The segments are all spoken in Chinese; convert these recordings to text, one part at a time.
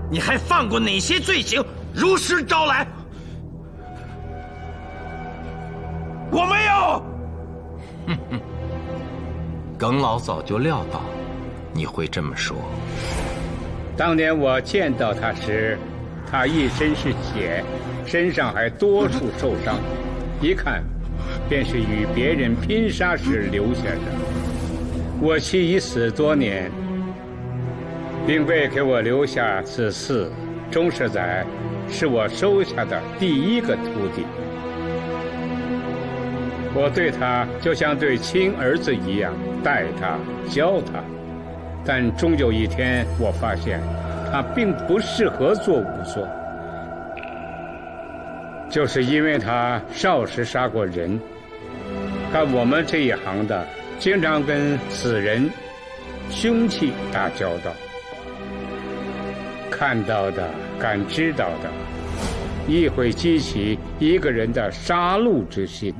你还犯过哪些罪行？如实招来。我没有。哼哼，耿老早就料到你会这么说。当年我见到他时，他一身是血，身上还多处受伤，一看便是与别人拼杀时留下的。我妻已死多年，并未给我留下子嗣。钟世载是我收下的第一个徒弟，我对他就像对亲儿子一样待他教他，但终有一天我发现他并不适合做仵作，就是因为他少时杀过人。干我们这一行的经常跟死人凶器打交道，看到的感知到的亦会激起一个人的杀戮之心。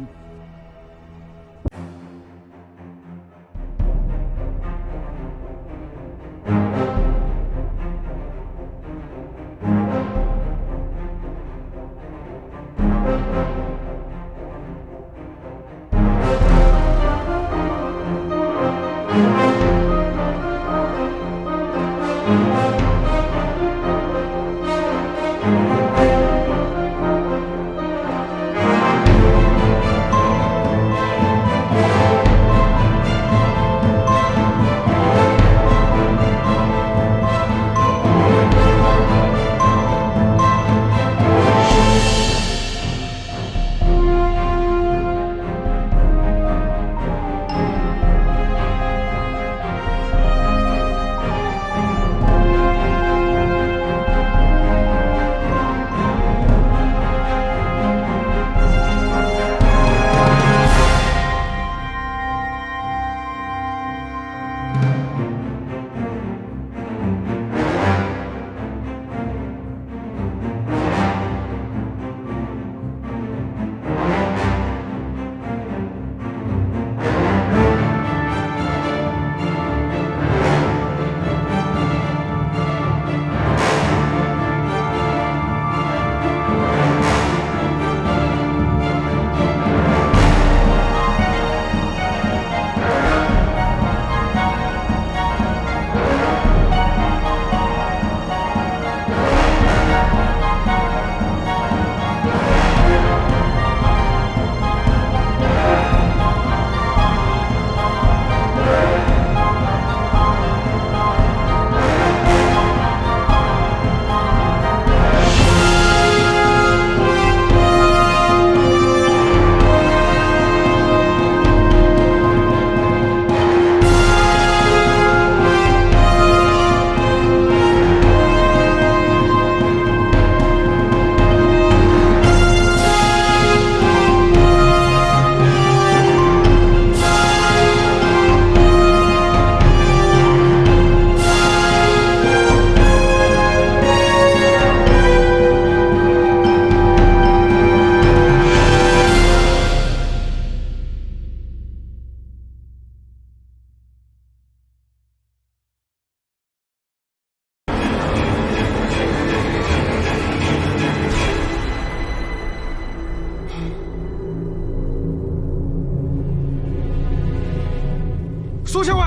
苏校尉，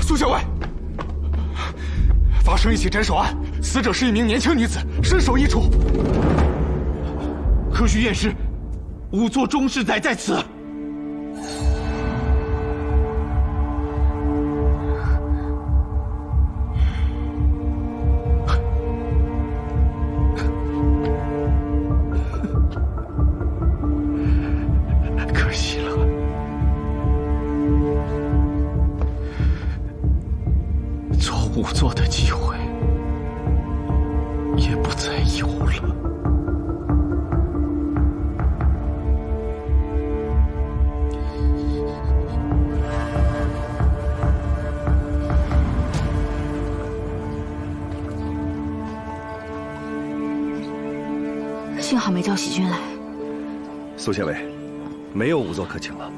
苏校尉，发生一起斩首案，死者是一名年轻女子，身首异处。科学验尸，仵作钟世载在此。可惜了。做仵作的机会也不再有了。幸好没叫喜君来。苏县尉，没有仵作可请了。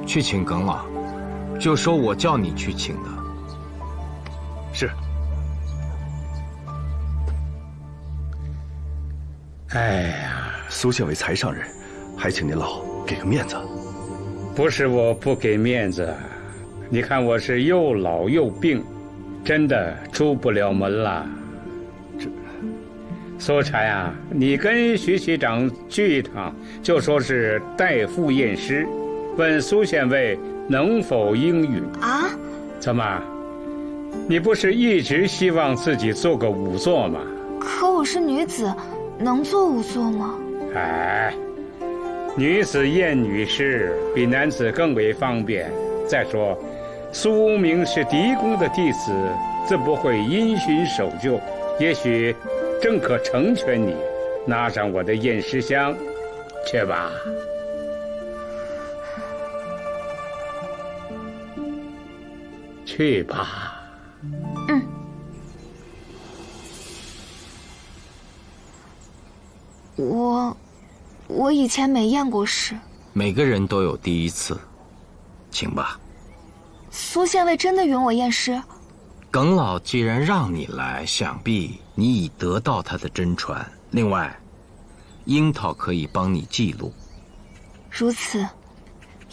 去请耿老，就说我叫你去请的。是。哎呀，苏县尉才上任，还请您老给个面子。不是我不给面子，你看我是又老又病，真的出不了门了。苏禅啊，你跟徐区长聚一趟，就说是代父验尸，问苏县尉能否应允啊？怎么？你不是一直希望自己做个仵作吗？可我是女子，能做仵作吗？哎，女子验女尸比男子更为方便。再说，苏无名是狄公的弟子，自不会因循守旧，也许正可成全你，拿上我的验尸箱，去吧。去吧。嗯。我以前没验过尸。每个人都有第一次，请吧。苏县尉真的允我验尸？耿老既然让你来，想必你已得到他的真传。另外，樱桃可以帮你记录。如此，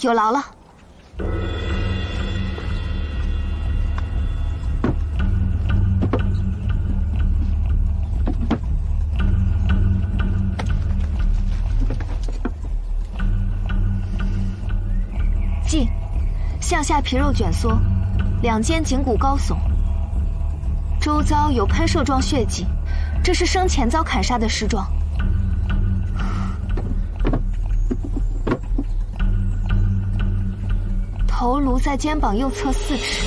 有劳了。记，向下皮肉卷缩，两肩颈骨高耸，周遭有喷射状血迹，这是生前遭砍杀的尸状。头颅在肩膀右侧4尺，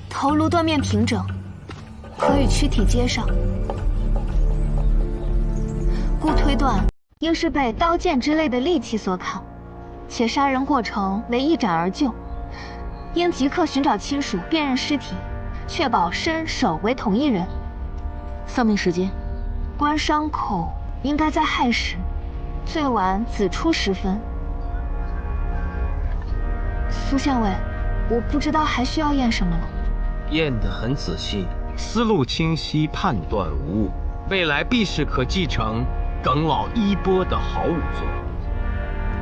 头颅断面平整，可与躯体接上，故推断应是被刀剑之类的利器所砍，且杀人过程为一斩而就，应即刻寻找亲属辨认尸体，确保身首为同一人。丧命时间，观伤口应该在亥时，最晚子初时分。苏县尉，我不知道还需要验什么了。验得很仔细，思路清晰，判断无误，未来必是可继承耿老衣钵的好仵作。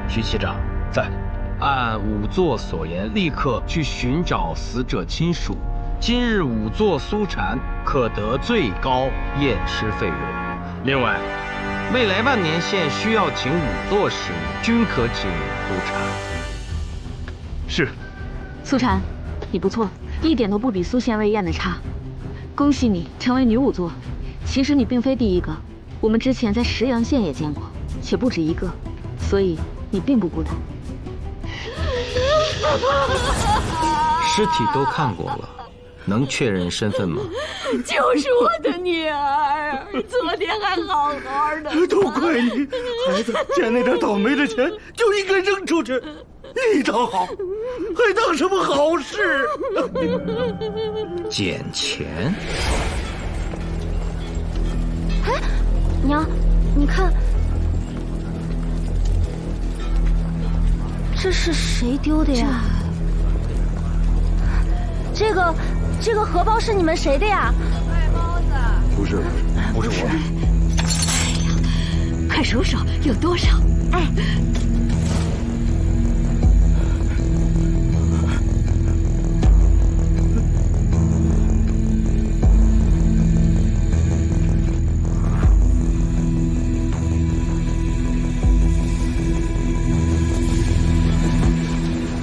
徐期长在，按仵作所言，立刻去寻找死者亲属。今日仵作苏禅可得最高验尸费用。另外，未来万年县需要请仵作时，均可请苏禅。是。苏禅，你不错，一点都不比苏县尉验的差。恭喜你成为女仵作。其实你并非第一个，我们之前在石阳县也见过，且不止一个，所以你并不孤单。尸体都看过了，能确认身份吗？就是我的女儿，昨天还好好的。都怪你，孩子捡那点倒霉的钱就应该扔出去，你倒好，还当什么好事？捡钱？哎，娘，你看，这是谁丢的呀？这个荷包是你们谁的呀？卖包子。不是我。哎呀，快数数有多少？哎。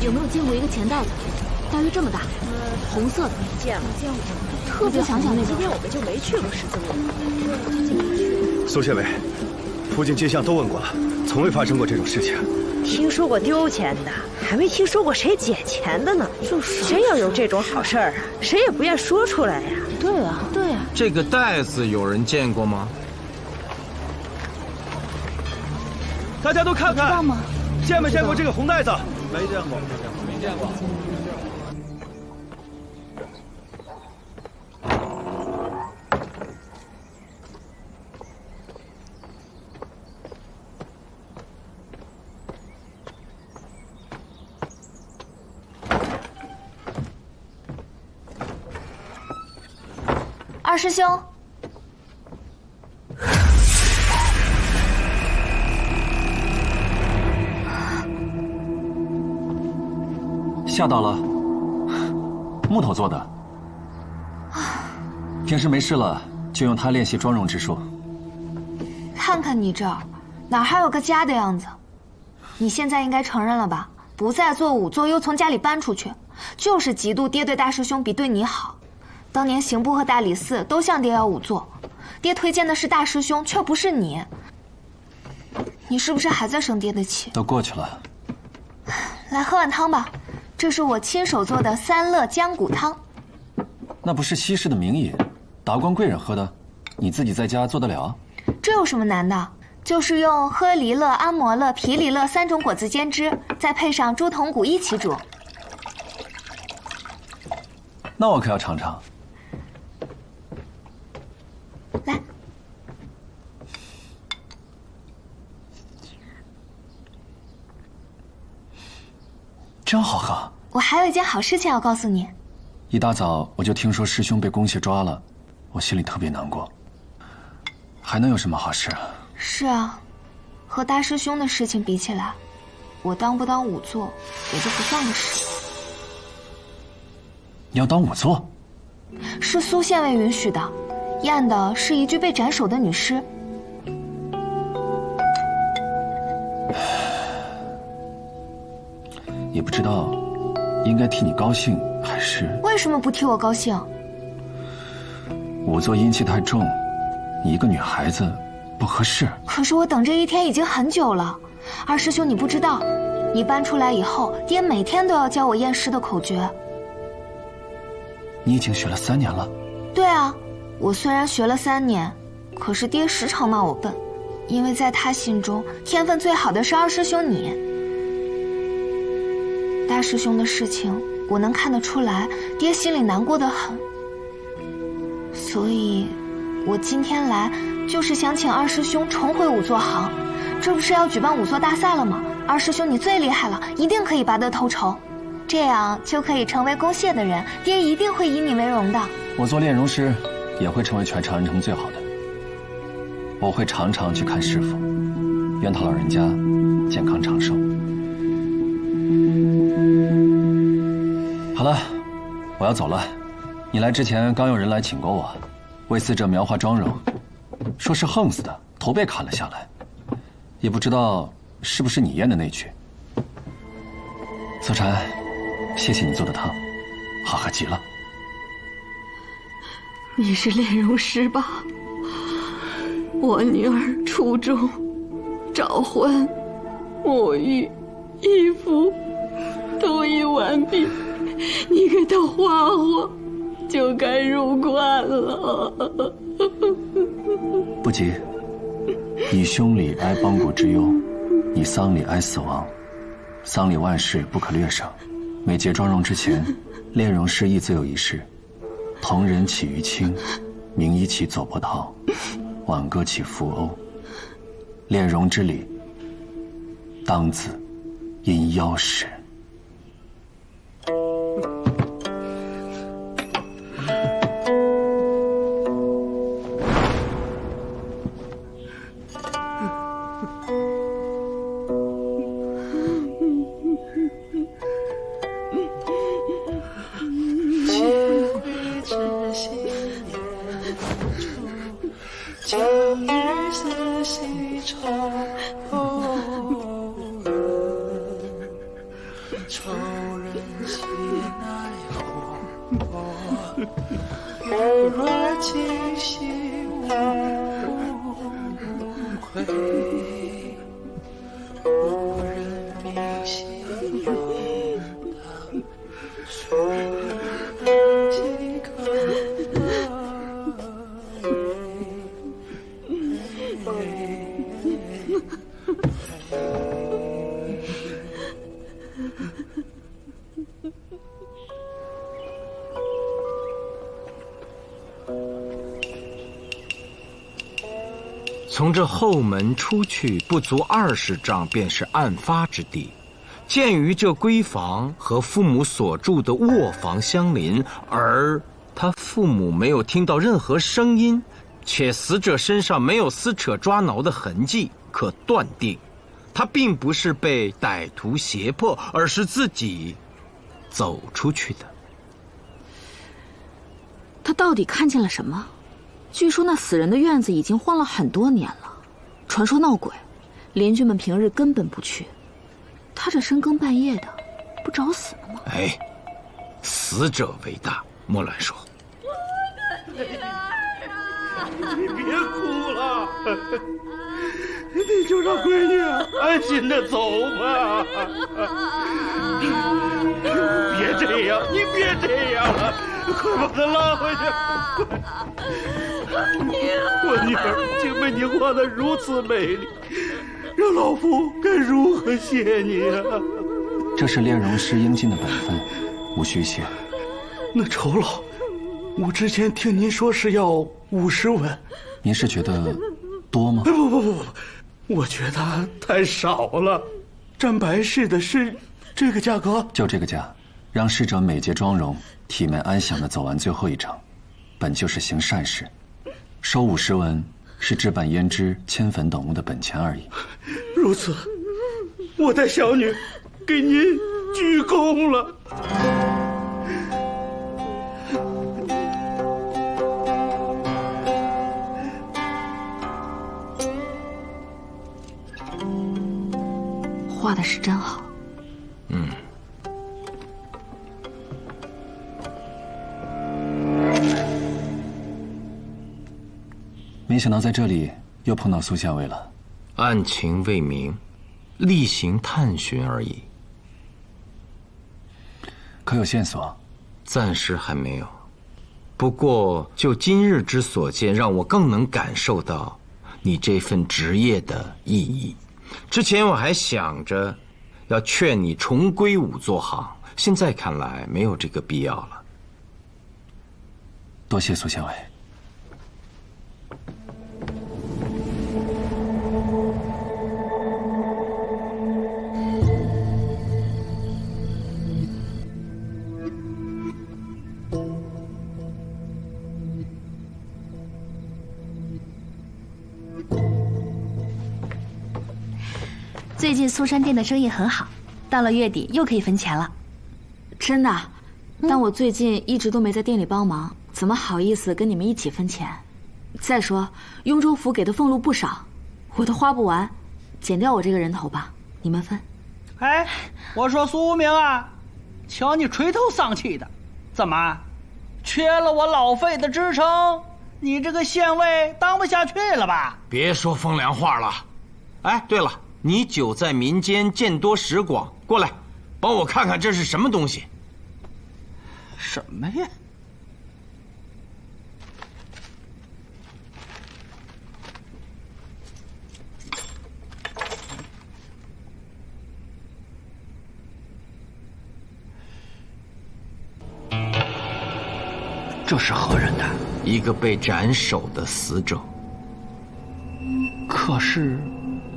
有没有见过一个钱袋子，大约这么大，红色的？见过。特别想讲那个。今天我们就没去过十字路。苏县尉，附近街巷都问过了，从未发生过这种事情。听说过丢钱的，还没听说过谁捡钱的呢。就是谁要有这种好事儿啊，谁也不愿说出来呀。对啊，对啊。这个袋子有人见过吗？大家都看看，知道吗？见没见过这个红袋子？没见过，没见过。二师兄，吓到了。木头做的，平时没事了就用它练习妆容之术。看看你这儿，哪还有个家的样子？你现在应该承认了吧？不再做仵作，又从家里搬出去，就是嫉妒爹对大师兄比对你好。当年刑部和大理寺都向爹要仵作，爹推荐的是大师兄，却不是你。你是不是还在生爹的气？都过去了。来喝碗汤吧，这是我亲手做的三乐姜骨汤。那不是西式的名饮，达官贵人喝的，你自己在家做得了？这有什么难的？就是用喝梨乐、安摩乐、皮梨乐3种果子煎汁，再配上猪筒骨一起煮。那我可要尝尝。来，真好喝。我还有一件好事情要告诉你。一大早我就听说师兄被宫蟹抓了，我心里特别难过。还能有什么好事啊？是啊，和大师兄的事情比起来，我当不当仵作也就不算个事。你要当仵作？是苏县尉允许的，验的是一具被斩首的女尸。也不知道应该替你高兴还是……为什么不替我高兴？仵作阴气太重，你一个女孩子不合适。可是我等这一天已经很久了。二师兄，你不知道，你搬出来以后，爹每天都要教我验尸的口诀。你已经学了3年了？对啊，我虽然学了3年，可是爹时常骂我笨，因为在他心中，天分最好的是二师兄你。大师兄的事情，我能看得出来，爹心里难过得很。所以，我今天来就是想请二师兄重回仵作行。这不是要举办仵作大赛了吗？二师兄你最厉害了，一定可以拔得头筹，这样就可以成为宫蟹的人，爹一定会以你为荣的。我做炼容师，也会成为全长安城最好的。我会常常去看师傅，愿他老人家健康长寿。好了，我要走了。你来之前刚有人来请过我，为死者描画妆容，说是横死的，头被砍了下来，也不知道是不是你验的那具。泽禅，谢谢你做的汤，好喝极了。你是炼容师吧？我女儿初中早婚，沐浴、衣服都已完毕，你给她画画，就该入关了。不急，你兄里哀邦国之忧，你丧礼哀死亡，丧礼万事不可略省。每结妆容之前，炼容师亦自有一事：同人起于青，名医起左伯涛，挽歌起扶欧。炼容之礼，当自因妖始。从这后门出去不足20丈，便是案发之地。鉴于这闺房和父母所住的卧房相邻，而他父母没有听到任何声音，且死者身上没有撕扯抓挠的痕迹，可断定，他并不是被歹徒胁迫，而是自己走出去的。他到底看见了什么？据说那死人的院子已经荒了很多年了，传说闹鬼，邻居们平日根本不去。他这深更半夜的，不找死了吗？哎，死者为大，莫乱说。你别哭了，你就让闺女安心的走吧。别这样，你别这样了，快把她拉回去！我女儿竟被你画得如此美丽，让老夫该如何谢你啊？这是炼容师应尽的本分，无需谢。那酬劳，我之前听您说是要50文，您是觉得多吗？不，我觉得太少了。占白事的是这个价格？就这个价，让逝者美洁妆容、体面安详地走完最后一场，本就是行善事。收50文是置办胭脂、铅粉等物的本钱而已。如此，我带小女给您鞠躬了。画的是真好。没想到在这里又碰到苏县尉了。案情未明，例行探寻而已。可有线索？暂时还没有。不过就今日之所见，让我更能感受到你这份职业的意义。之前我还想着要劝你重归仵作行，现在看来没有这个必要了。多谢苏县尉。最近苏山店的生意很好，到了月底又可以分钱了。真的？但我最近一直都没在店里帮忙，怎么好意思跟你们一起分钱？再说雍州府给的俸禄不少，我都花不完，减掉我这个人头吧，你们分。哎，我说苏明啊，瞧你垂头丧气的，怎么缺了我老费的支撑，你这个县尉当不下去了吧？别说风凉话了。哎，对了，你久在民间，见多识广，过来，帮我看看这是什么东西。什么呀？这是何人的？一个被斩首的死者。可是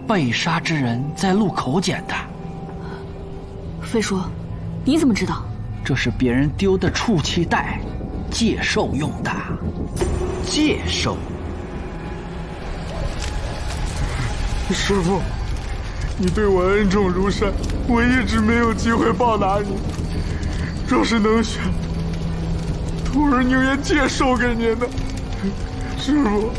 被杀之人在路口捡的。飞叔，你怎么知道？这是别人丢的储气袋，借寿用的。借寿？师父，你对我恩重如山，我一直没有机会报答你。若是能选，徒儿宁愿借寿给您的。师父。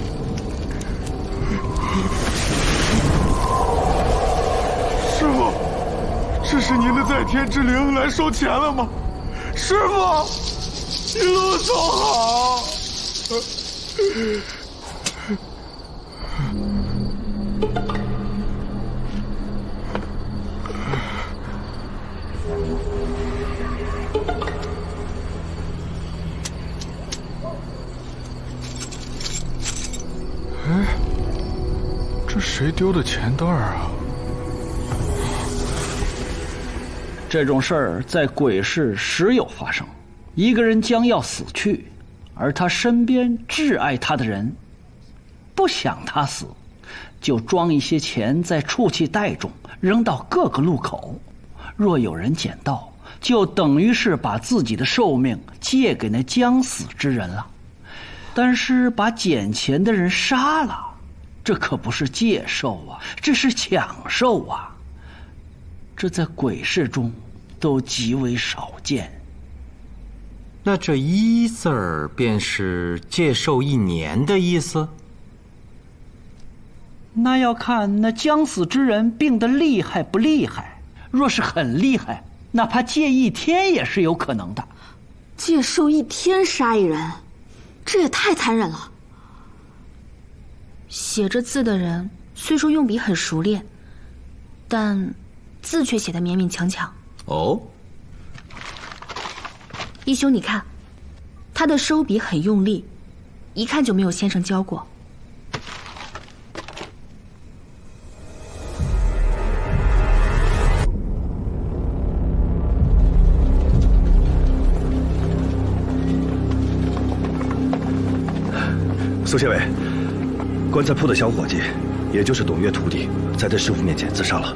师父，这是您的在天之灵来收钱了吗？师父，一路走好。哎，这谁丢的钱袋啊？这种事儿在鬼市时有发生。一个人将要死去，而他身边挚爱他的人不想他死，就装一些钱在储气袋中，扔到各个路口。若有人捡到，就等于是把自己的寿命借给那将死之人了。但是把捡钱的人杀了，这可不是借寿啊，这是抢寿啊！这在鬼市中都极为少见。那这1字儿便是戒寿1年的意思？那要看那将死之人病得厉害不厉害。若是很厉害，哪怕戒1天也是有可能的。戒寿1天杀一人，这也太残忍了。写着字的人虽说用笔很熟练，但字却写得勉勉强强。哦，义兄，你看，他的收笔很用力，一看就没有先生教过。苏县委，棺材铺的小伙计，也就是董月徒弟，在他师傅面前自杀了。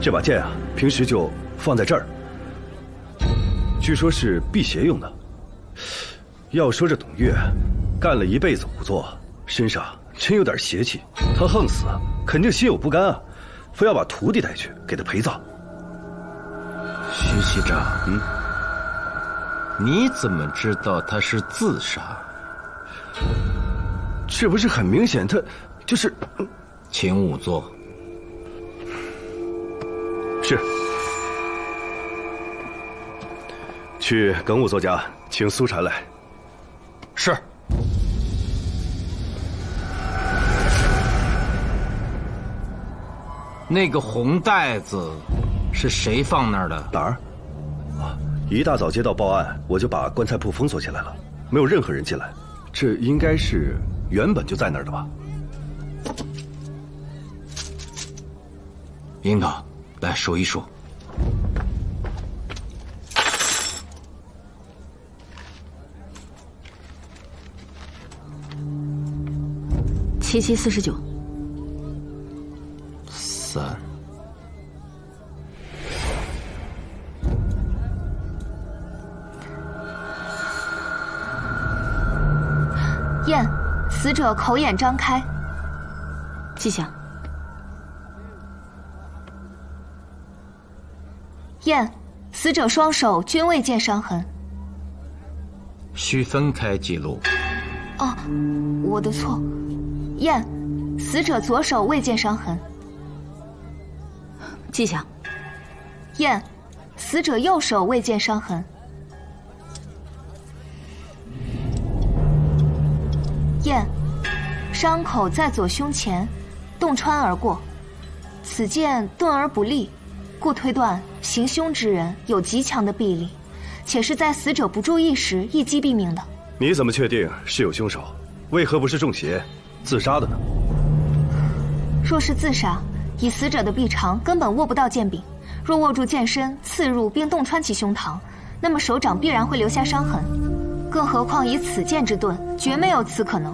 这把剑啊，平时就放在这儿。据说是辟邪用的。要说这董月干了一辈子仵作，身上真有点邪气。他横死，肯定心有不甘啊，非要把徒弟带去给他陪葬。徐系长，你怎么知道他是自杀？这不是很明显，他就是请仵作。是。去耿仵作家请苏禅来。是。那个红袋子是谁放那儿的？哪儿？啊，一大早接到报案，我就把棺材铺封锁起来了，没有任何人进来。这应该是原本就在那儿的吧？樱桃，来数一数。7749。3。验，死者口眼张开。记下。验，死者双手均未见伤痕。需分开记录。哦，我的错。验，死者左手未见伤痕。记下。验，死者右手未见伤痕。验，伤口在左胸前，洞穿而过，此剑钝而不利，故推断行凶之人有极强的臂力，且是在死者不注意时一击毙命的。你怎么确定是有凶手？为何不是中邪自杀的呢？若是自杀，以死者的臂长根本握不到剑柄，若握住剑身刺入并洞穿其胸膛，那么手掌必然会留下伤痕。更何况以此剑之钝，绝没有此可能。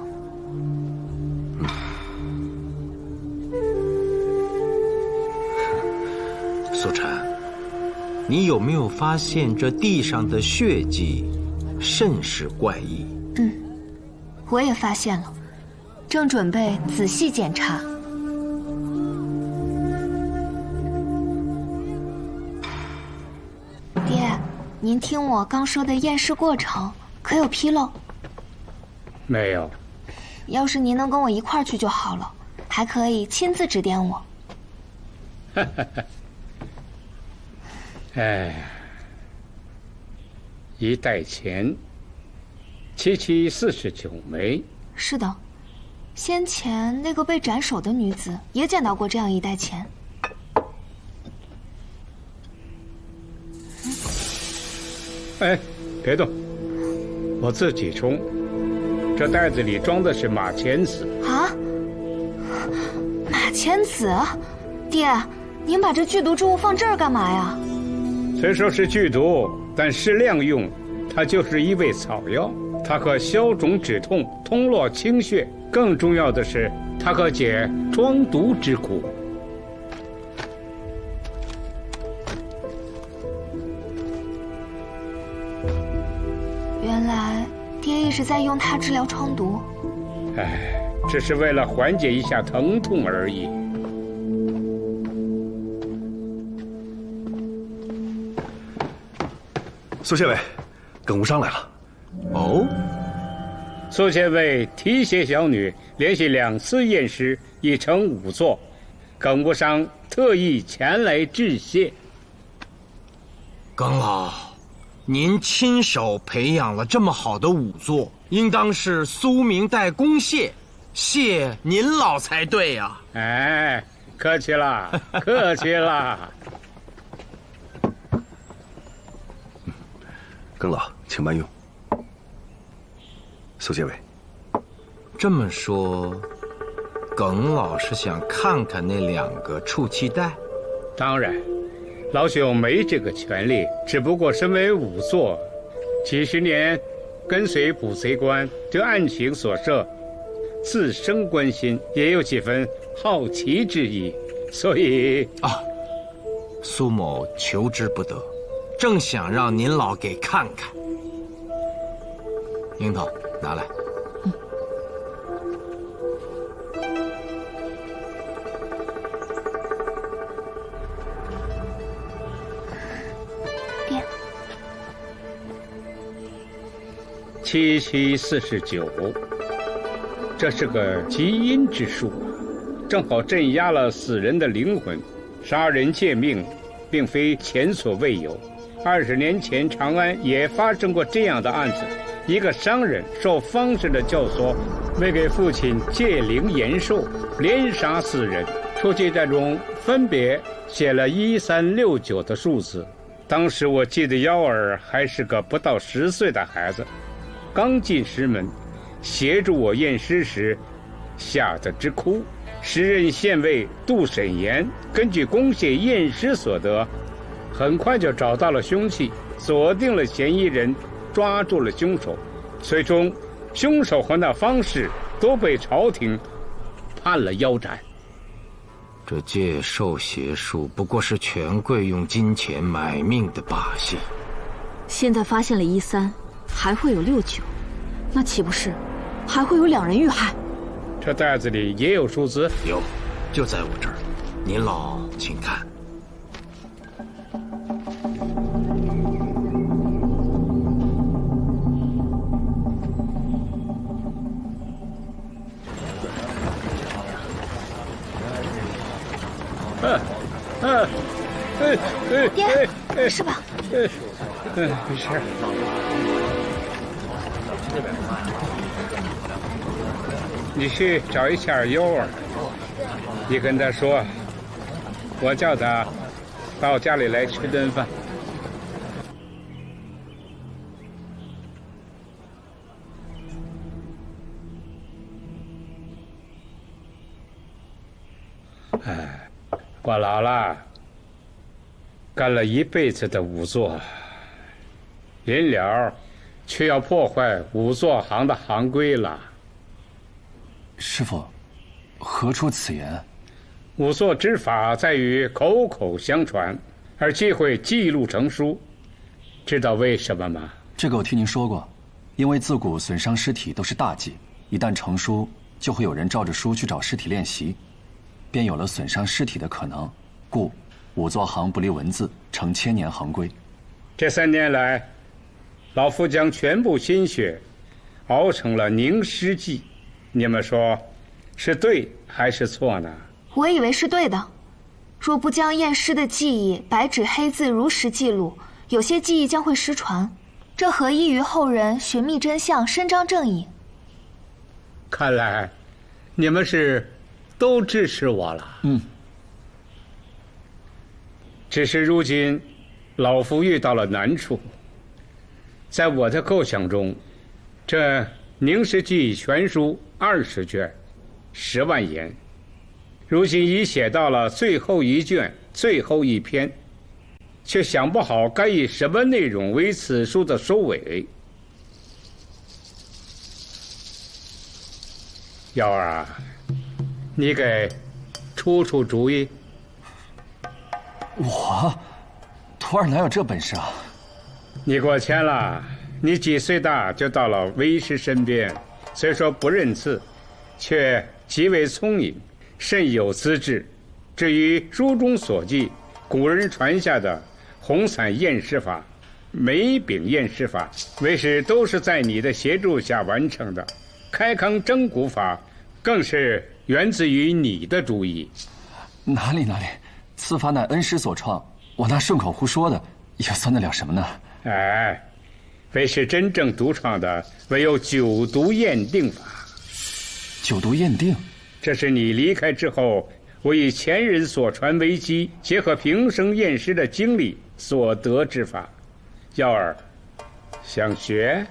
苏禅，你有没有发现这地上的血迹甚是怪异？我也发现了，正准备仔细检查。爹，您听我刚说的验尸过程，可有纰漏？没有。要是您能跟我一块儿去就好了，还可以亲自指点我。哎，一袋钱，7749枚。是的，先前那个被斩首的女子也捡到过这样一袋钱。哎，别动，我自己冲。这袋子里装的是马钱子。啊？马钱子？爹，您把这剧毒之物放这儿干嘛呀？虽说是剧毒，但适量用，它就是一味草药。它可消肿止痛、通络清血，更重要的是，他可解装毒之苦。原来爹一直在用它治疗疮毒。哎，只是为了缓解一下疼痛而已。苏县尉，耿无伤来了。哦，苏县尉提携小女，连续2次验尸已成仵作，耿无伤特意前来致谢。耿老，您亲手培养了这么好的仵作，应当是苏明代公谢，谢您老才对呀。哎，客气了，客气了。耿老，请慢用。苏县尉，这么说，耿老是想看看那2个畜气袋？当然，老朽没这个权利，只不过身为仵作，几十年跟随捕贼官，对案情所涉，自生关心，也有几分好奇之意，所以苏某求之不得，正想让您老给看看。樱桃，拿来。爹，7749，这是个极阴之术，正好镇压了死人的灵魂。杀人借命，并非前所未有。20年前，长安也发生过这样的案子。一个商人受方士的教唆，为给父亲借灵延寿，连杀4人。出气袋中分别写了1369的数字。当时我记得幺儿还是个不到10岁的孩子，刚进师门，协助我验尸时，吓得直哭。时任县尉杜审言根据公谢验尸所得，很快就找到了凶器，锁定了嫌疑人，抓住了凶手。最终，凶手和那方士都被朝廷判了腰斩。这借寿邪术不过是权贵用金钱买命的把戏。现在发现了13，还会有69，那岂不是还会有2人遇害？这袋子里也有数字？有，就在我这儿。您老请看。爹，没事吧？没事。你去找一下幺儿，你跟他说，我叫他到家里来吃顿饭。哎，我老了，干了一辈子的仵作，临了却要破坏仵作行的行规了。师父，何出此言？仵作之法在于口口相传，而忌讳记录成书，知道为什么吗？这个我听您说过，因为自古损伤尸体都是大忌，一旦成书，就会有人照着书去找尸体练习，便有了损伤尸体的可能，故仵作行不离文字，成千年行规。这3年来，老夫将全部心血熬成了凝尸记，你们说是对还是错呢？我以为是对的。若不将验尸的记忆白纸黑字如实记录，有些记忆将会失传，这何异于后人寻觅真相、伸张正义？看来你们是都支持我了。只是如今老夫遇到了难处。在我的构想中，这凝尸记全书20卷，10万言，如今已写到了最后一卷、最后一篇，却想不好该以什么内容为此书的收尾。幺儿啊，你给出出主意。我，徒儿哪有这本事啊？你过谦了，你几岁大就到了为师身边，虽说不认字，却极为聪颖，甚有资质。至于书中所记，古人传下的红伞验尸法、梅饼验尸法，为师都是在你的协助下完成的。开坑蒸骨法更是源自于你的主意。哪里，此法乃恩师所创，我那顺口胡说的，又算得了什么呢？哎，为师真正独创的唯有9毒验定法。9毒验定，这是你离开之后，我以前人所传为基，结合平生验尸的经历所得之法。耀儿，想学？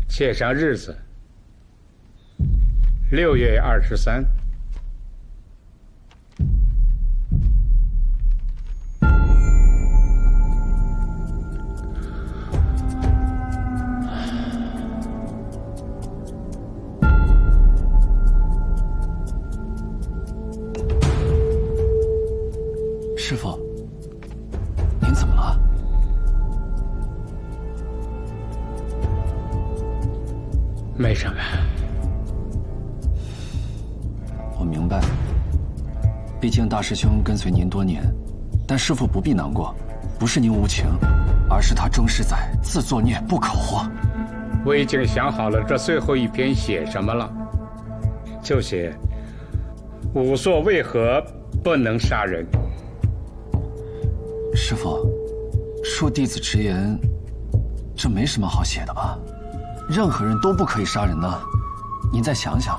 写上日子，6月23。师父，您怎么了？没什么。我明白，毕竟大师兄跟随您多年，但师父不必难过，不是您无情，而是他终是在自作孽不可活。我已经想好了，这最后一篇写什么了，就写仵作为何不能杀人。师父，恕弟子直言，这没什么好写的吧？任何人都不可以杀人呢。您再想想，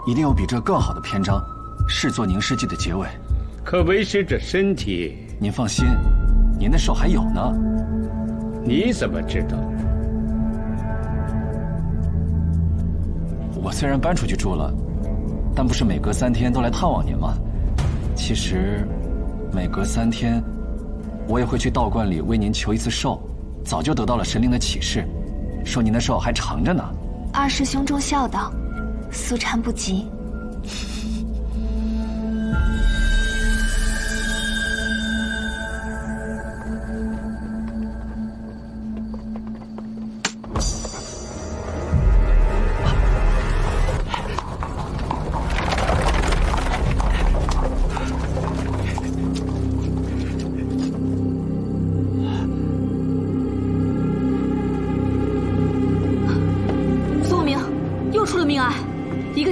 一定有比这更好的篇章，视作凝尸记的结尾。可为师这身体……您放心，您的手还有呢。你怎么知道？我虽然搬出去住了，但不是每隔3天都来探望您吗？其实，每隔3天，我也会去道观里为您求一次寿。早就得到了神灵的启示，说您的寿还长着呢。二师兄重孝道，苏禅不急。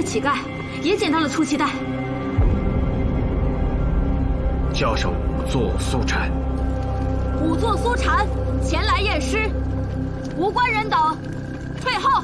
乞丐也捡到了出气袋。叫上仵作苏禅。仵作苏禅前来验尸，无关人等退后。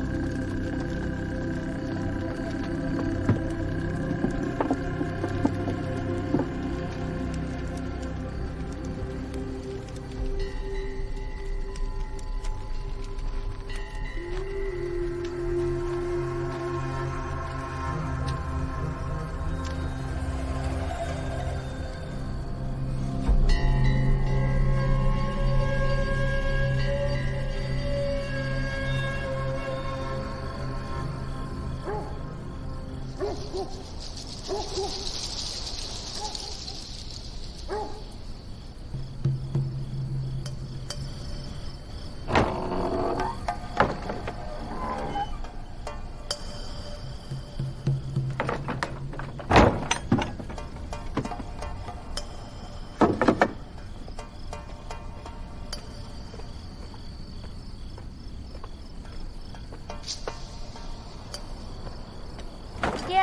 爹，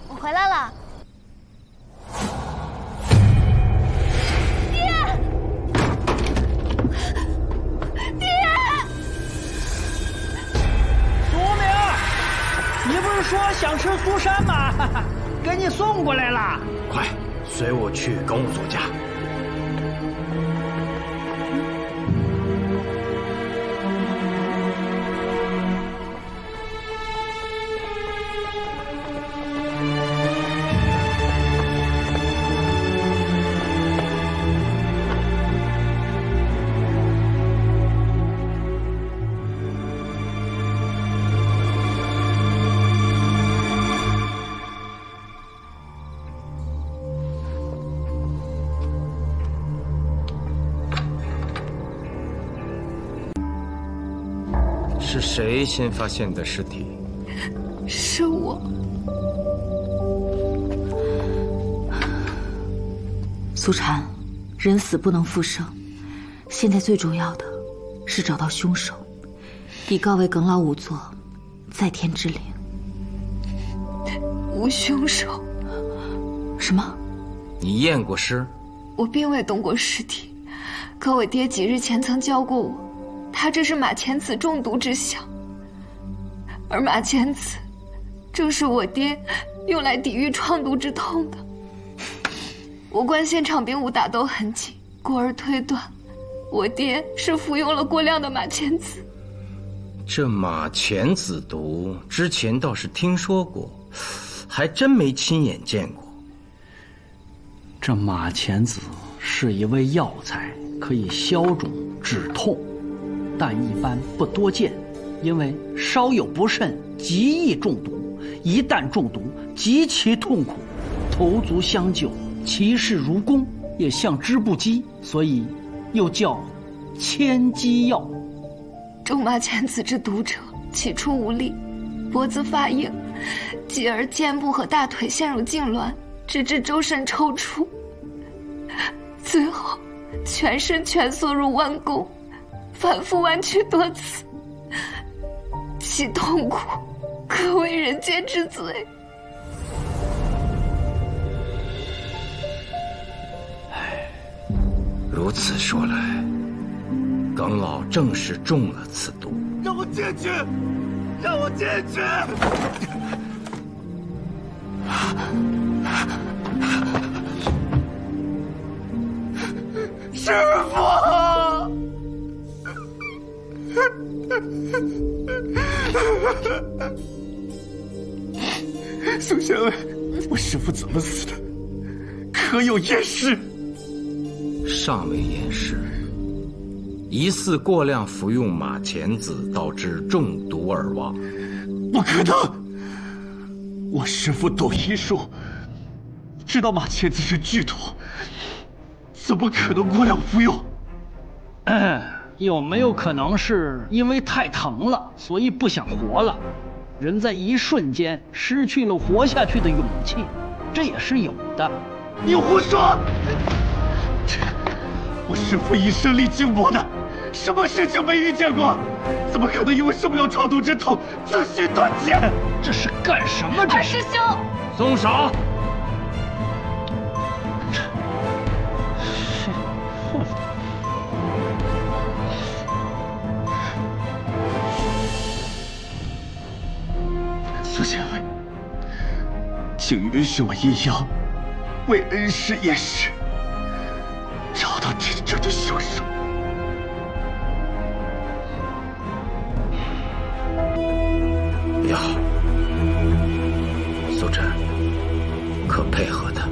我回来了。爹，爹！苏明，你不是说想吃苏山吗？给你送过来了。快，随我去跟仵作家。是谁先发现的尸体？是我。苏禅，人死不能复生，现在最重要的是找到凶手，以告慰耿老仵作在天之灵。无凶手？什么？你验过尸？我并未动过尸体，可我爹几日前曾教过我，他这是马钱子中毒之象，而马钱子正是我爹用来抵御创毒之痛的。我观现场并无打斗痕迹，故而推断，我爹是服用了过量的马钱子。这马钱子毒之前倒是听说过，还真没亲眼见过。这马钱子是一味药材，可以消肿止痛，但一般不多见，因为稍有不慎极易中毒，一旦中毒极其痛苦，头足相救，其事如弓，也像织布机，所以又叫千机药。中马钱子之毒者，起初无力，脖子发硬，继而肩部和大腿陷入痉挛，直至周身抽搐，最后全身蜷缩入弯弓，反复弯曲多次，其痛苦可为人间之罪。如此说来，耿老正是中了此毒。让我进去，让我进去！师父！宋县尉，我师父怎么死的？可有验尸？尚未验尸，疑似过量服用马钱子，导致中毒而亡。不可能！我师父懂医术，知道马钱子是剧毒，怎么可能过量服用？有没有可能是因为太疼了，所以不想活了？人在一瞬间失去了活下去的勇气，这也是有的。你胡说！我师父一生历经磨难，什么事情没遇见过？怎么可能因为受不了超度之痛自寻短见？这是干什么？二师兄，松手！苏县尉，请允许我阴阳为恩师验尸，找到真正的凶手。不要，苏晨，可配合他。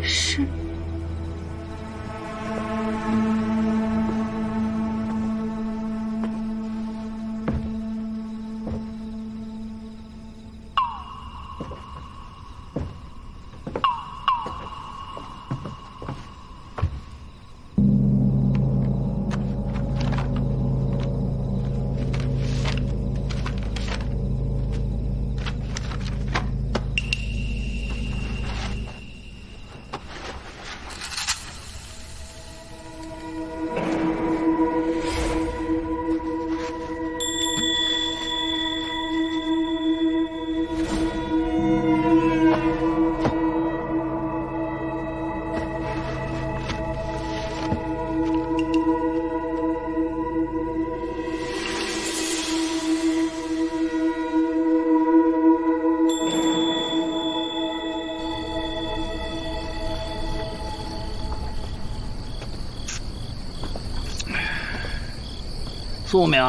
是。苏明，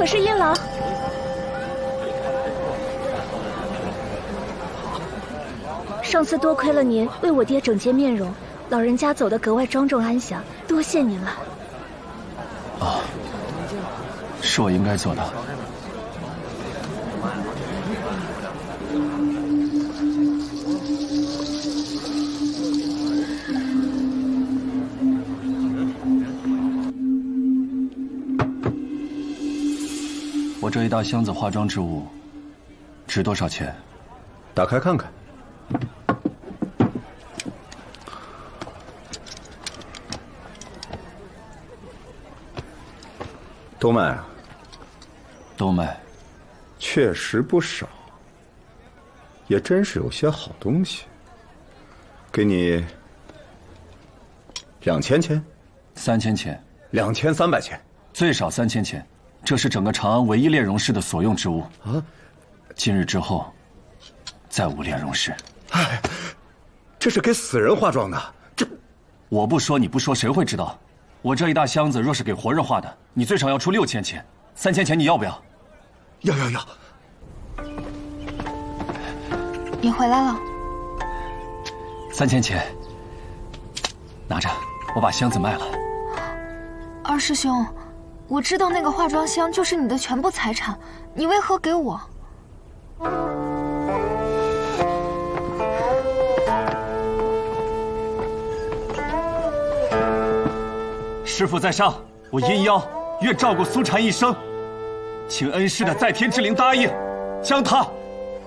可是阴郎。上次多亏了您为我爹整洁面容，老人家走得格外庄重安详，多谢您了。啊，是我应该做的。我这一大箱子化妆之物，值多少钱？打开看看。都卖啊？都卖。确实不少，也真是有些好东西。给你2000钱，3000钱，2300钱，最少3000钱。这是整个长安唯一炼容师的所用之物啊！今日之后，再无炼容师。哎，这是给死人化妆的，这我不说你不说，谁会知道？我这一大箱子若是给活人化的，你最少要出6000钱，3000钱你要不要？要。你回来了。3000钱，拿着，我把箱子卖了。二师兄，我知道那个化妆箱就是你的全部财产，你为何给我？师父在上，我阴妖愿照顾苏禅一生，请恩师的在天之灵答应，将他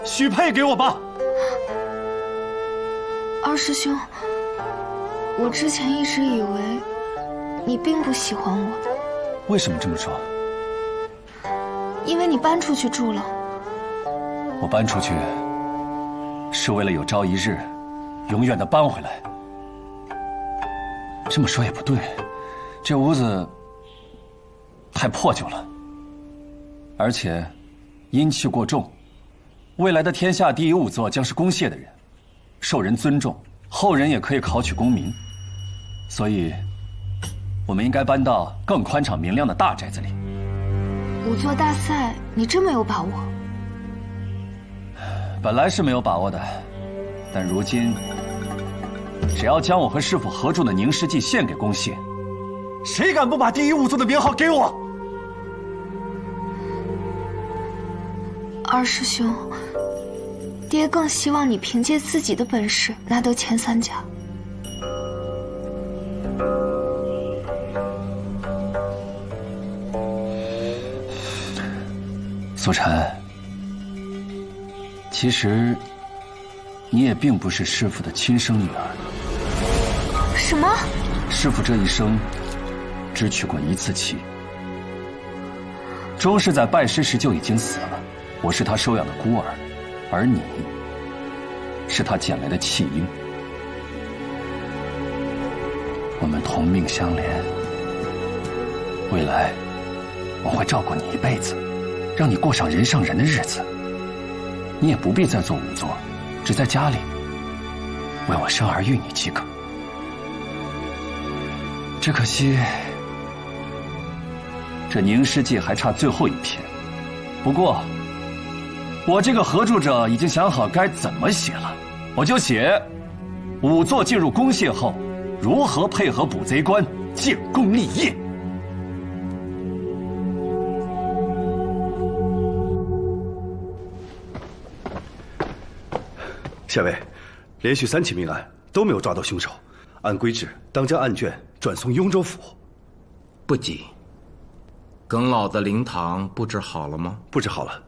许配给我吧。二师兄，我之前一直以为你并不喜欢我。为什么这么说？因为你搬出去住了。我搬出去是为了有朝一日永远的搬回来。这么说也不对，这屋子太破旧了，而且阴气过重。未来的天下第一仵作将是公谢的人，受人尊重，后人也可以考取功名。所以，我们应该搬到更宽敞明亮的大宅子里。仵作大赛，你真没有把握？本来是没有把握的，但如今，只要将我和师父合铸的凝尸剂献给公谢，谁敢不把第一仵作的名号给我？二师兄，爹更希望你凭借自己的本事拿得前3甲。苏禅，其实你也并不是师父的亲生女儿。什么？师父这一生只娶过1次妻，周氏在拜师时就已经死了，我是他收养的孤儿，而你是他捡来的弃婴。我们同命相连，未来我会照顾你一辈子，让你过上人上人的日子。你也不必再做仵作，只在家里为我生儿育女即可。只可惜，这凝尸剂还差最后一篇。不过，我这个合著者已经想好该怎么写了，我就写仵作进入公谢后，如何配合捕贼官建功立业。县尉，连续3起命案都没有抓到凶手，按规制当将案卷转送雍州府。不急，耿老的灵堂布置好了吗？布置好了，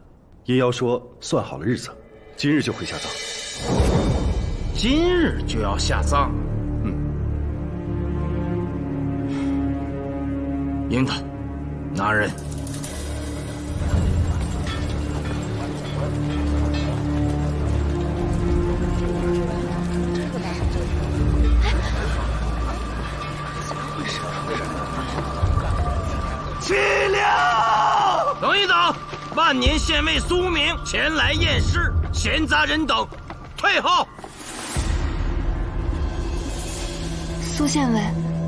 阴妖说算好了日子，今日就会下葬。今日就要下葬？樱桃，拿人。齐了！等一等，万年县尉苏明前来验尸，闲杂人等退后。苏县尉，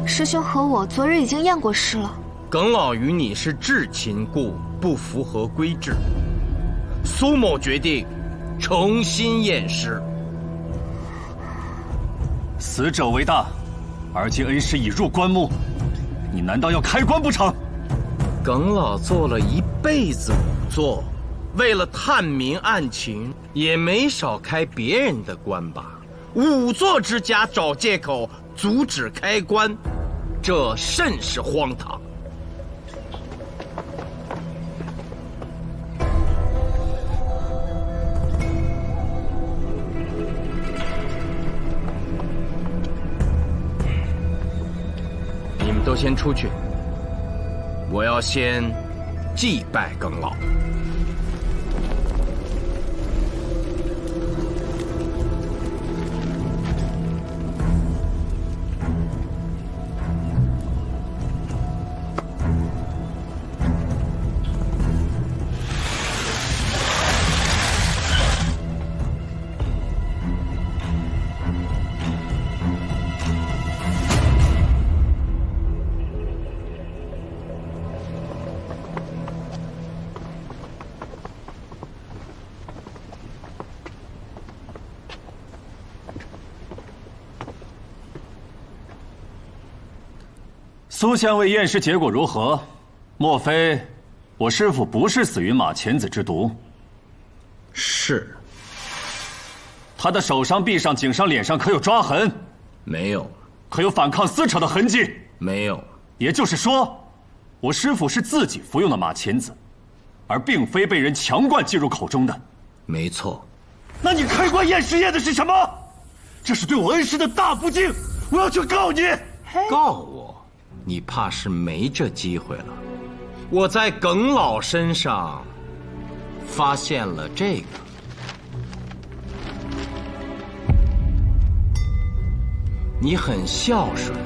师兄和我昨日已经验过尸了。耿老与你是至亲故，不符合规制。苏某决定重新验尸。死者为大，而今恩师已入棺木，你难道要开棺不成？耿老做了一辈子仵作，为了探明案情，也没少开别人的棺吧。仵作之家找借口阻止开棺，这甚是荒唐。你们都先出去，我要先祭拜耿老。苏县尉验尸结果如何？莫非我师父不是死于马钱子之毒？是。他的手上、臂上、颈上、脸上可有抓痕？没有。可有反抗撕扯的痕迹？没有。也就是说，我师父是自己服用的马钱子，而并非被人强灌进入口中的。没错。那你开棺验尸验的是什么？这是对我恩师的大不敬！我要去告你！告我？你怕是没这机会了。我在耿老身上发现了这个。你很孝顺，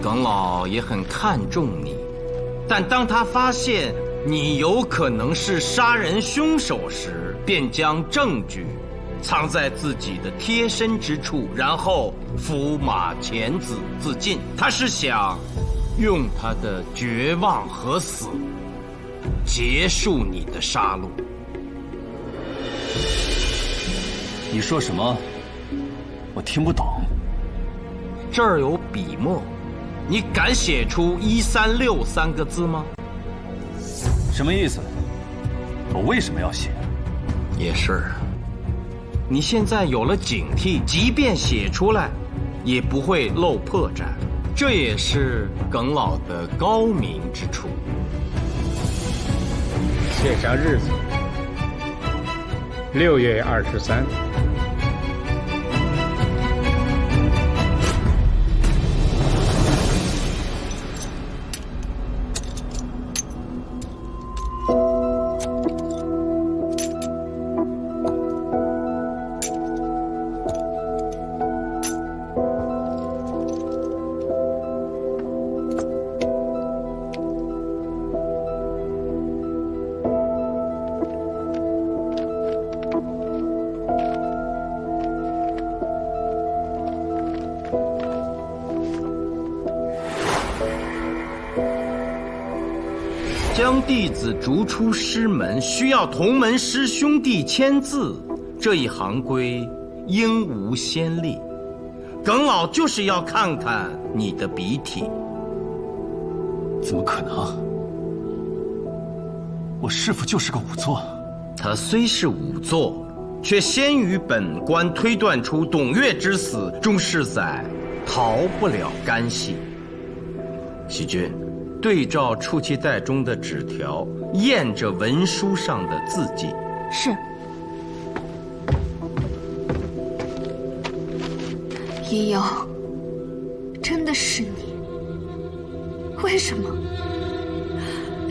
耿老也很看重你，但当他发现你有可能是杀人凶手时，便将证据藏在自己的贴身之处，然后服马钱子自尽。他是想用他的绝望和死结束你的杀戮。你说什么？我听不懂。这儿有笔墨，你敢写出136三个字吗？什么意思？我为什么要写？也是。你现在有了警惕，即便写出来，也不会露破绽。这也是耿老的高明之处。写上日子，6月23。将弟子逐出师门，需要同门师兄弟签字，这一行规应无先例。耿老就是要看看你的笔体。怎么可能？我师父就是个仵作。他虽是仵作，却先于本官推断出董月之死终是在逃不了干系。喜君，对照出气袋中的纸条，验着文书上的字迹。是。一友，真的是你？为什么？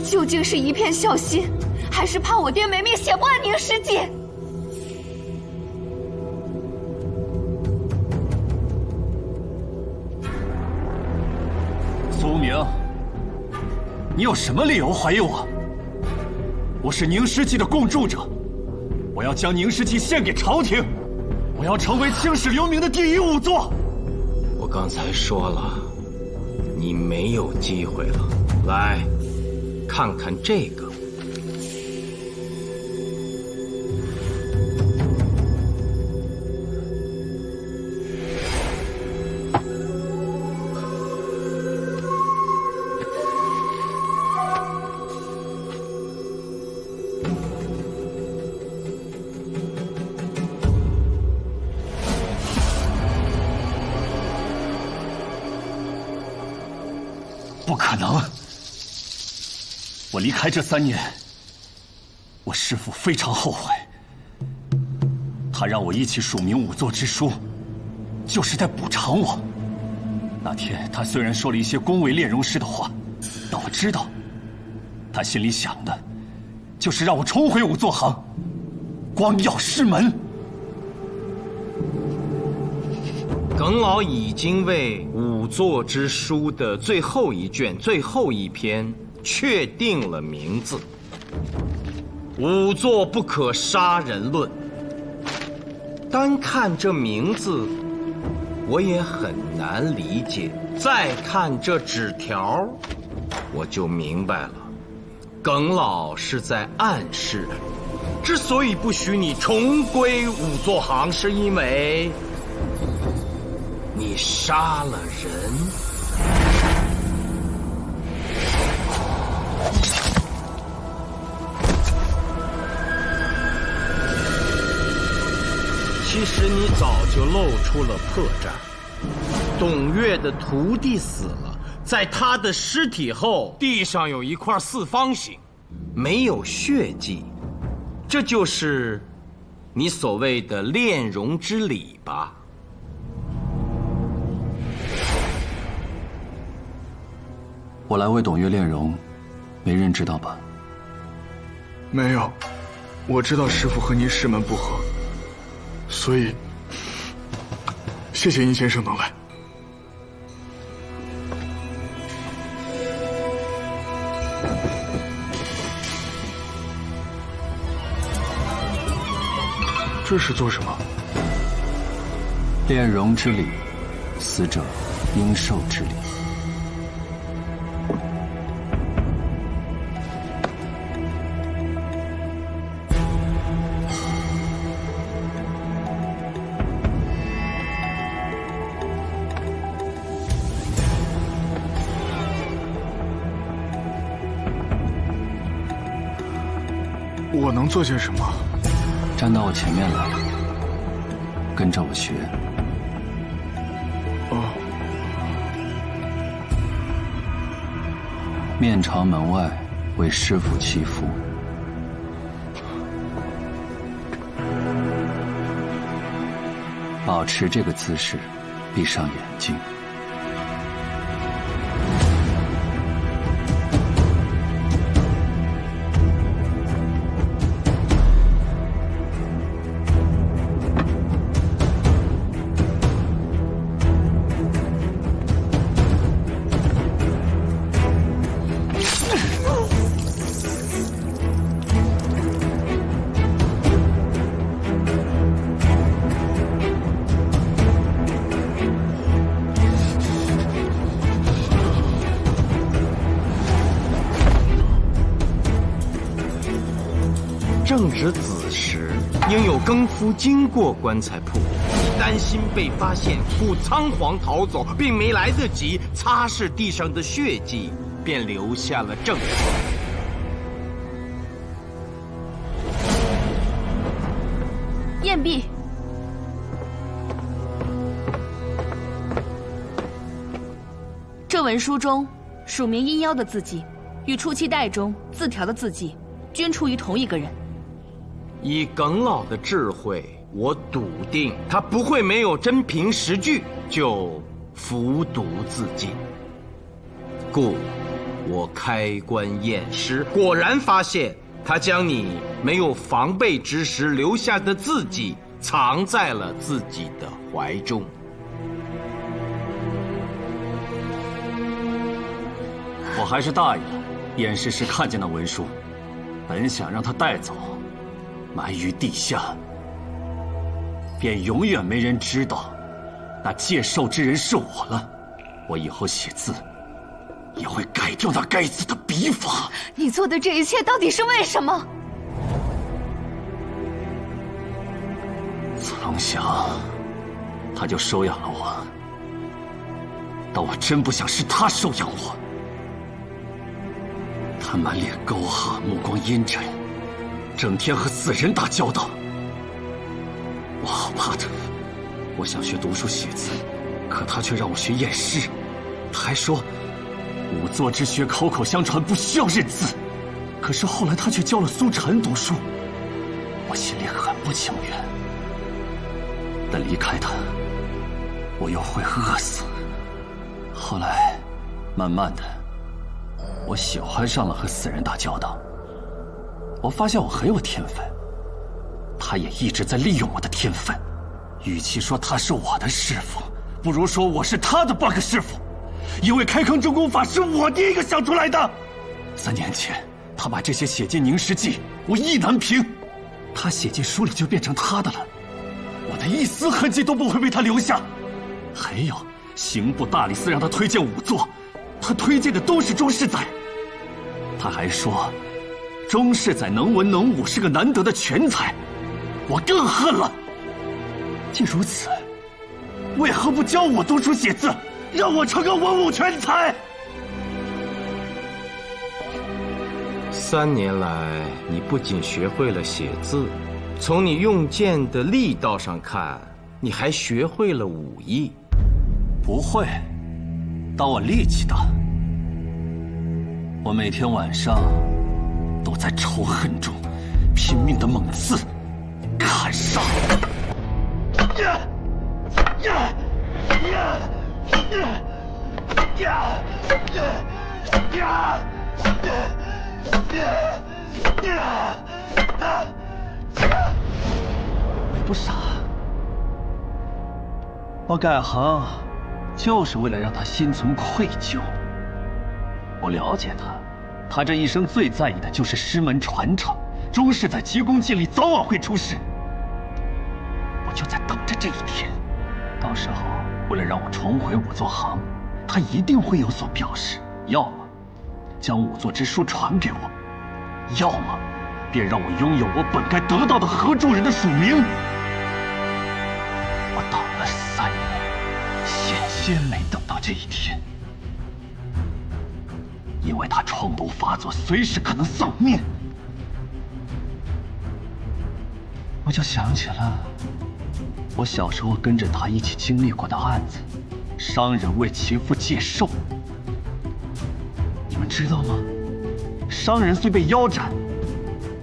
究竟是一片孝心，还是怕我爹没命写不完您诗集？苏明，你有什么理由怀疑我？我是凝尸记的共筑者，我要将凝尸记献给朝廷，我要成为青史留名的第一仵作。我刚才说了，你没有机会了。来，看看这个。我离开这3年，我师父非常后悔。他让我一起署名仵作之书，就是在补偿我。那天他虽然说了一些恭维炼荣师的话，但我知道，他心里想的，就是让我重回仵作行，光耀师门。耿老已经为仵作之书的最后一卷、最后一篇确定了名字：仵作不可杀人论。单看这名字，我也很难理解。再看这纸条，我就明白了，耿老是在暗示，之所以不许你重归仵作行，是因为你杀了人。其实你早就露出了破绽。董月的徒弟死了，在他的尸体后，地上有一块四方形，没有血迹，这就是你所谓的炼荣之礼吧？我来为董月炼荣，没人知道吧？没有，我知道师父和您师门不和，所以谢谢殷先生能来。这是做什么？炼荣之礼，死者应受之礼。我能做些什么？站到我前面来，跟着我学。哦。面朝门外，为师父祈福。保持这个姿势，闭上眼睛。正值子时，应有更夫经过棺材铺，你担心被发现，故仓皇逃走，并没来得及擦拭地上的血迹，便留下了证据。验毕。这文书中署名阴妖的字迹，与出期带中字条的字迹，均出于同一个人。以耿老的智慧，我笃定他不会没有真凭实据就服毒自尽。故我开棺验尸，果然发现他将你没有防备之时留下的字迹藏在了自己的怀中。我还是大意了，验尸时看见那文书，本想让他带走，埋于地下，便永远没人知道那借寿之人是我了。我以后写字也会改掉那该死的笔法。你做的这一切到底是为什么？子龙祥，他就收养了我，但我真不想是他收养我。他满脸沟壑，目光阴沉，整天和死人打交道，我好怕他。我想学读书写字，可他却让我学验尸。他还说仵作之学口口相传，不需要认字。可是后来他却教了苏晨读书，我心里很不情愿。但离开他，我又会饿死。后来，慢慢的，我喜欢上了和死人打交道。我发现我很有天分，他也一直在利用我的天分。与其说他是我的师傅，不如说我是他的半个师傅。因为开坑真功法是我第一个想出来的。3年前，他把这些写进凝尸记，我意难平。他写进书里就变成他的了，我的一丝痕迹都不会被他留下。还有，刑部大理寺让他推荐仵作，他推荐的都是钟世载。他还说，钟世载能文能武，是个难得的全才。我更恨了。既如此，为何不教我读书写字，让我成个文武全才？3年来，你不仅学会了写字，从你用剑的力道上看，你还学会了武艺。不会，当我力气大。我每天晚上都在仇恨中拼命的猛刺、砍杀。不傻，我改行就是为了让他心存愧疚。我了解他，他这一生最在意的就是师门传承。钟世在急功近利，早晚会出事。我就在等着这一天，到时候为了让我重回仵作行，他一定会有所表示，要么将仵作之书传给我，要么便让我拥有我本该得到的合众人的署名。我等了3年，险些没等到这一天，因为他创毒发作，随时可能丧命。我就想起了我小时候跟着他一起经历过的案子，商人为其父借寿。你们知道吗？商人虽被腰斩，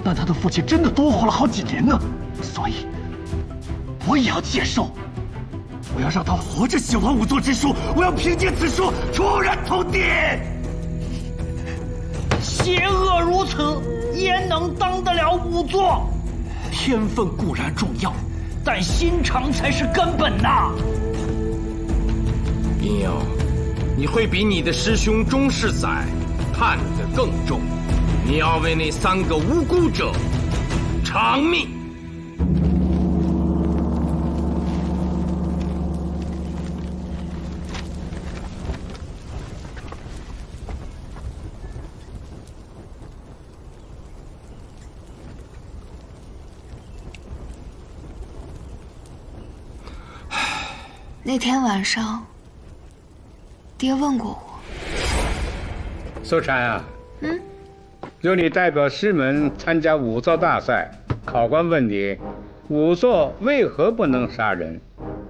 但他的父亲真的多活了好几年呢。所以，我也要借寿，我要让他活着写完仵作之书，我要凭借此书出人头地。邪恶如此，焉能当得了仵作？天分固然重要，但心肠才是根本呐！殷友，你会比你的师兄钟世载判得更重。你要为那3个无辜者偿命。那天晚上，爹问过我。苏禅啊，由你代表师门参加仵作大赛，考官问你，仵作为何不能杀人？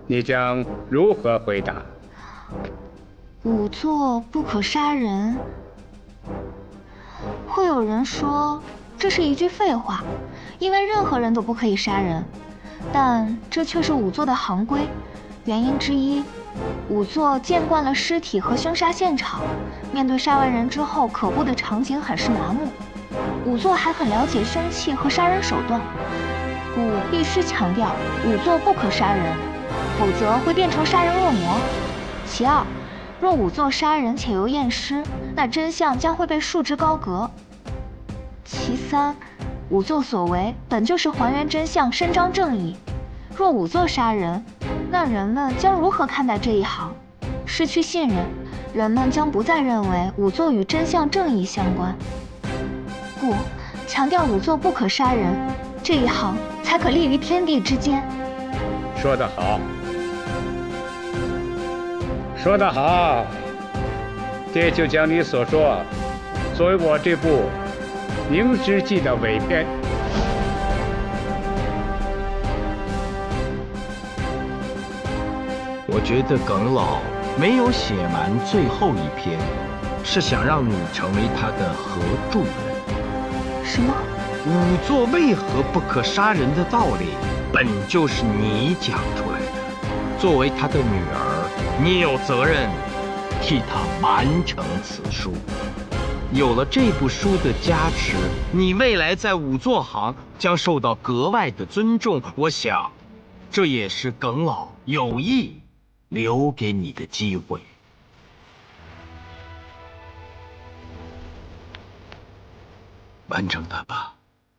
你将如何回答？仵作不可杀人，会有人说这是一句废话，因为任何人都不可以杀人，但这却是仵作的行规。原因之一，仵作见惯了尸体和凶杀现场，面对杀完人之后可怖的场景很是麻木。仵作还很了解凶器和杀人手段，故必须强调仵作不可杀人，否则会变成杀人恶魔。其二，若仵作杀人且又验尸，那真相将会被束之高阁。其三，仵作所为本就是还原真相、伸张正义，若仵作杀人，那人们将如何看待这一行？失去信任，人们将不再认为仵作与真相正义相关。故强调仵作不可杀人，这一行才可立于天地之间。说得好，说得好，爹就将你所说作为我这部《凝尸记》的尾篇。我觉得耿老没有写完最后一篇，是想让你成为他的合著人。什么？仵作为何不可杀人的道理，本就是你讲出来的。作为他的女儿，你有责任替他完成此书。有了这部书的加持，你未来在仵作行将受到格外的尊重。我想，这也是耿老有意留给你的机会。完成它吧，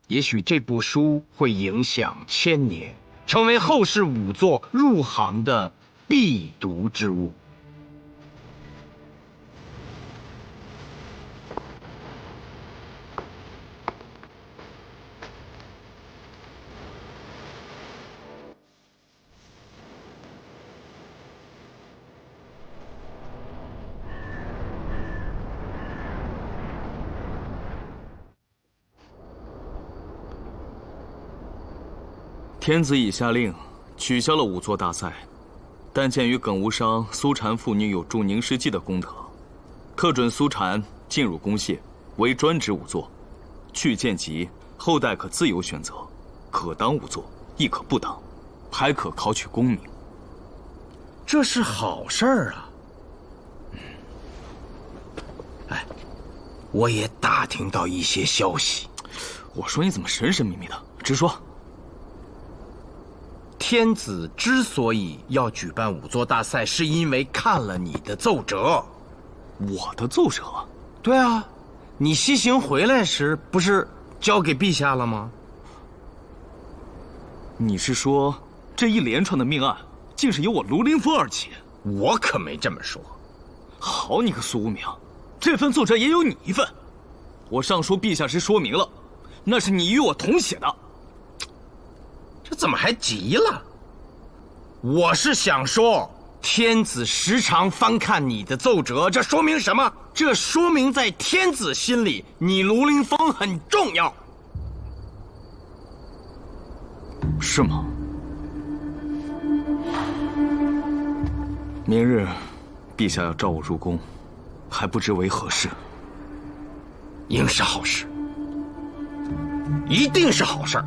也许这部书会影响千年，成为后世仵作入行的必读之物。天子已下令取消了仵作大赛，但鉴于耿无伤、苏禅父女有助宁师记的功德，特准苏禅进入宫械，为专职仵作。去见及后代可自由选择，可当仵作，亦可不当，还可考取功名。这是好事儿啊！哎，我也打听到一些消息。我说你怎么神神秘秘的？直说。天子之所以要举办仵作大赛，是因为看了你的奏折。我的奏折？对啊，你西行回来时不是交给陛下了吗？你是说这一连串的命案，竟是由我卢凌风而起？我可没这么说。好你个苏无名，这份奏折也有你一份。我上书陛下时说明了，那是你与我同写的。这怎么还急了？我是想说，天子时常翻看你的奏折，这说明什么？这说明在天子心里，你卢凌风很重要。是吗？明日，陛下要召我入宫，还不知为何事。应是好事，一定是好事。